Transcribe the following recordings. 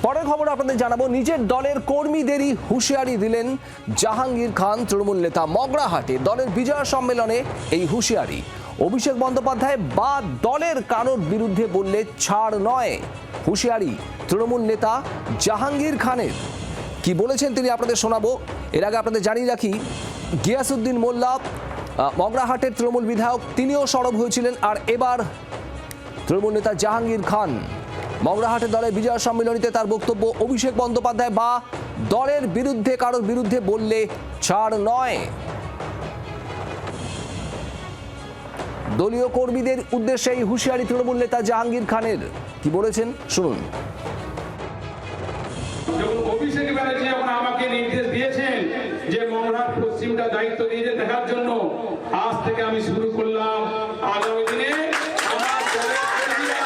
পরের খবর আপনাদের জানাবো, নিজের দলের কর্মীদেরই হুঁশিয়ারি দিলেন জাহাঙ্গীর খান তৃণমূল নেতা। মগরাহাটে দলের বিজয় সম্মেলনে এই হুঁশিয়ারি। অভিষেক বন্দ্যোপাধ্যায় বা দলের কারোর বিরুদ্ধে বললে ছাড় নয়, হুঁশিয়ারি তৃণমূল নেতা জাহাঙ্গীর খানের। কি বলেছেন তিনি আপনাদের শোনাবো। এর আগে আপনাদের জানিয়ে রাখি, গিয়াসউদ্দিন মোল্লা মগরাহাটের তৃণমূল বিধায়ক, তিনিও সরব হয়েছিলেন। আর এবার তৃণমূল নেতা জাহাঙ্গীর খান মগরাহাটে দলের বিজয় সম্মেলনীতে তার বক্তব্য, অভিষেক বন্দ্যোপাধ্যায় বা দলের বিরুদ্ধে কারোর বিরুদ্ধে বললে ছাড় নয়। দলীয় কর্মীদের উদ্দেশ্যে এই হুঁশিয়ারি তৃণমূল নেতা জাহাঙ্গীর খানের। কি বলেছেন শুনুন। যখন অভিষেক ব্যানার্জি যখন আমাকে নির্দেশ দিয়েছেন যে মগরাহাট পশ্চিমটা দায়িত্ব দিয়ে দেখার জন্য, আজ থেকে আমি শুরু করলাম। আগামী দিনে আমার দলের কর্মীরা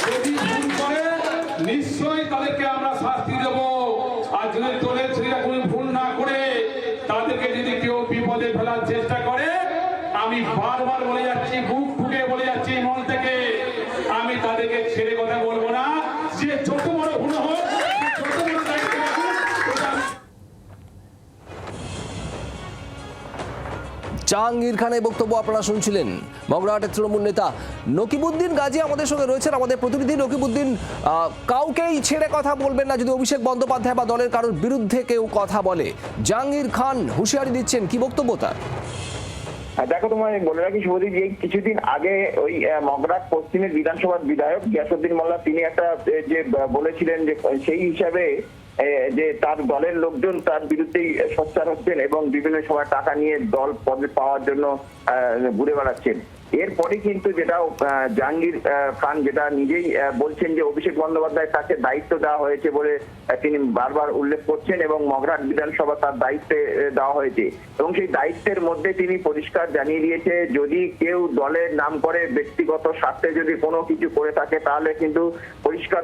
যদি ভুল করে নিশ্চয়ই তাদেরকে আমরা শাস্তি দেব। আর যদি দলের ছেলেরা কোনো ভুল না করে তাদেরকে যদি কেউ বিপদে ফেলার চেষ্টা করে, আমি বারবার বলে যাচ্ছি, বুক ফুটে বলে যাচ্ছি মন থেকে, আমি তাদেরকে ছেড়ে কথা বলবো না। যে যত বড় ভুল হোক, জাহাঙ্গীর খানের বক্তব্য আপনারা শুনছিলেন। মগরাহাটের তৃণমূল নেতা নকিবউদ্দিন গাজী আমাদের সঙ্গে রয়েছেন, আমাদের প্রতিনিধি। নকিবউদ্দিন, কাউকেই ছেড়ে কথা বলবেন না যদি অভিষেক বন্দ্যোপাধ্যায় বা দলের কারোর বিরুদ্ধে কেউ কথা বলে। জাহাঙ্গীর খান হুঁশিয়ারি দিচ্ছেন, কি বক্তব্য তার? দেখো, তোমায় বলে রাখি শুভদীপ, যে কিছুদিন আগে ওই মগরাহাট পশ্চিমের বিধানসভার বিধায়ক গিয়াসউদ্দিন মোল্লা তিনি একটা যে বলেছিলেন যে সেই হিসাবে যে তার দলের লোকজন তার বিরুদ্ধেই সোচ্চার হচ্ছেন এবং বিভিন্ন সময় টাকা নিয়ে দল পদে পাওয়ার জন্য ঘুরে বেড়াচ্ছেন। এরপরে কিন্তু যেটা জাহাঙ্গীর খান যেটা নিজেই বলছেন যে অভিষেক বন্দ্যোপাধ্যায় তাকে দায়িত্ব দেওয়া হয়েছে বলে তিনি বারবার উল্লেখ করছেন এবং মগরাহাট বিধানসভা তার দায়িত্বে দেওয়া হয়েছে এবং সেই দায়িত্বের মধ্যে তিনি পরিষ্কার জানিয়ে দিয়েছে যদি কেউ দলের নাম করে ব্যক্তিগত স্বার্থে যদি কোনো কিছু করে থাকে তাহলে কিন্তু পরিষ্কার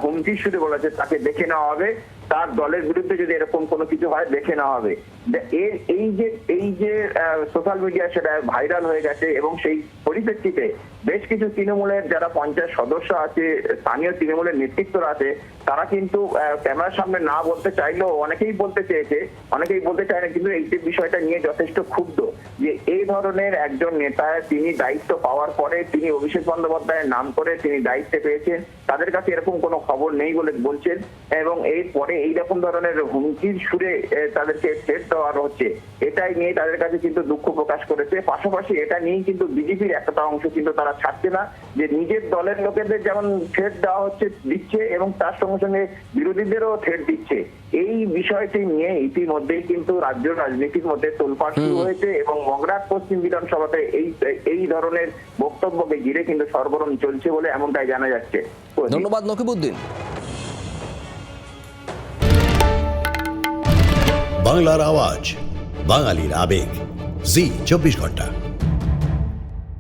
হুমকি শুধু বলেছে তাকে দেখে নেওয়া হবে, তার দলের বিরুদ্ধে যদি এরকম কোনো কিছু হয় দেখে নেওয়া হবে। এই যে সোশ্যাল মিডিয়ায় সেটা ভাইরাল হয়ে গেছে এবং সেই পরিপ্রেক্ষিতে বেশ কিছু তৃণমূলের যারা পঞ্চায়েত সদস্য আছে, স্থানীয় তৃণমূলের নেতৃত্বরা আছে, তারা কিন্তু ক্যামেরার সামনে না বলতে চাইলেও অনেকেই বলতে চেয়েছে, অনেকেই বলতে চায় না, কিন্তু এই বিষয়টা নিয়ে যথেষ্ট ক্ষুব্ধ যে এই ধরনের একজন নেতা তিনি দায়িত্ব পাওয়ার পরে তিনি অভিষেক বন্দ্যোপাধ্যায়ের নাম করে তিনি দায়িত্বে পেয়েছেন, তাদের কাছে এরকম কোনো খবর নেই বলে বলছেন এবং এরপরে এইরকম ধরনের হুমকির সুরে তাদেরকে থ্রেট দেওয়া হচ্ছে, এটাই নিয়ে তাদের কাছে কিন্তু দুঃখ প্রকাশ করেছে। পাশাপাশি এটা নিয়েই কিন্তু বিজেপির একটা অংশ কিন্তু তারা ছাড়ছে না, যে নিজের দলের লোকেদের যেমন থ্রেট দেওয়া দিচ্ছে এবং তার সঙ্গে সঙ্গে বিরোধীদেরও থ্রেট দিচ্ছে। এই বিষয়টি নিয়ে ইতিমধ্যেই কিন্তু রাজ্য রাজনীতির মধ্যে তোলপাড় শুরু হয়েছে এবং মগরাহাট পশ্চিম বিধানসভাতে এই ধরনের বক্তব্যকে ঘিরে কিন্তু সরগরম চলছে বলে এমনটাই জানা যাচ্ছে। ধন্যবাদ নকিবউদ্দিন। বাংলার আওয়াজ, বাঙালির আবেগ, জি 24 ঘন্টা।